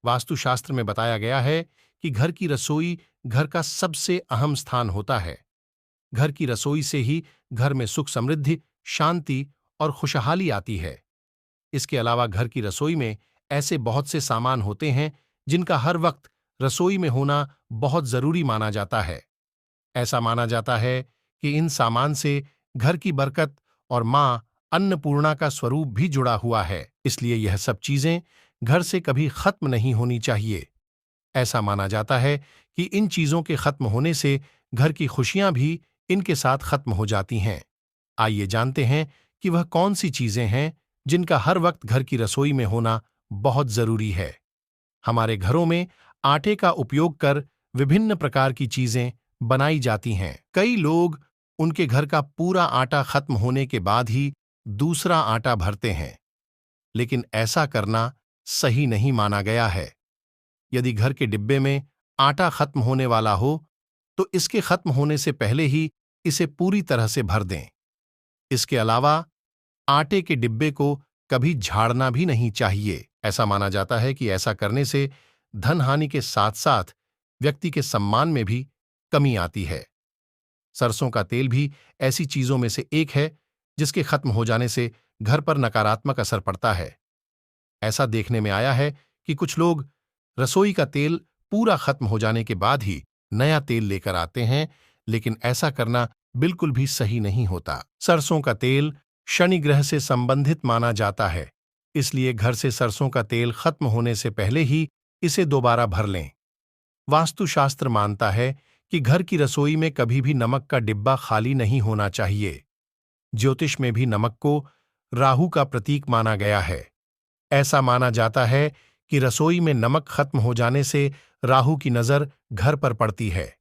वास्तुशास्त्र में बताया गया है कि घर की रसोई घर का सबसे अहम स्थान होता है। घर की रसोई से ही घर में सुख समृद्धि, शांति और खुशहाली आती है। इसके अलावा घर की रसोई में ऐसे बहुत से सामान होते हैं जिनका हर वक्त रसोई में होना बहुत जरूरी माना जाता है। ऐसा माना जाता है कि इन सामान से घर की बरकत और मां अन्नपूर्णा का स्वरूप भी जुड़ा हुआ है, इसलिए यह सब चीजें घर से कभी खत्म नहीं होनी चाहिए। ऐसा माना जाता है कि इन चीजों के खत्म होने से घर की खुशियां भी इनके साथ खत्म हो जाती हैं। आइए जानते हैं कि वह कौन सी चीजें हैं जिनका हर वक्त घर की रसोई में होना बहुत जरूरी है। हमारे घरों में आटे का उपयोग कर विभिन्न प्रकार की चीजें बनाई जाती हैं। कई लोग उनके घर का पूरा आटा खत्म होने के बाद ही दूसरा आटा भरते हैं, लेकिन ऐसा करना सही नहीं माना गया है। यदि घर के डिब्बे में आटा खत्म होने वाला हो, तो इसके खत्म होने से पहले ही इसे पूरी तरह से भर दें। इसके अलावा आटे के डिब्बे को कभी झाड़ना भी नहीं चाहिए। ऐसा माना जाता है कि ऐसा करने से धन हानि के साथ साथ व्यक्ति के सम्मान में भी कमी आती है। सरसों का तेल भी ऐसी चीजों में से एक है जिसके खत्म हो जाने से घर पर नकारात्मक असर पड़ता है। ऐसा देखने में आया है कि कुछ लोग रसोई का तेल पूरा खत्म हो जाने के बाद ही नया तेल लेकर आते हैं, लेकिन ऐसा करना बिल्कुल भी सही नहीं होता। सरसों का तेल शनि ग्रह से संबंधित माना जाता है, इसलिए घर से सरसों का तेल खत्म होने से पहले ही इसे दोबारा भर लें। वास्तुशास्त्र मानता है कि घर की रसोई में कभी भी नमक का डिब्बा खाली नहीं होना चाहिए। ज्योतिष में भी नमक को राहु का प्रतीक माना गया है। ऐसा माना जाता है कि रसोई में नमक खत्म हो जाने से राहु की नजर घर पर पड़ती है।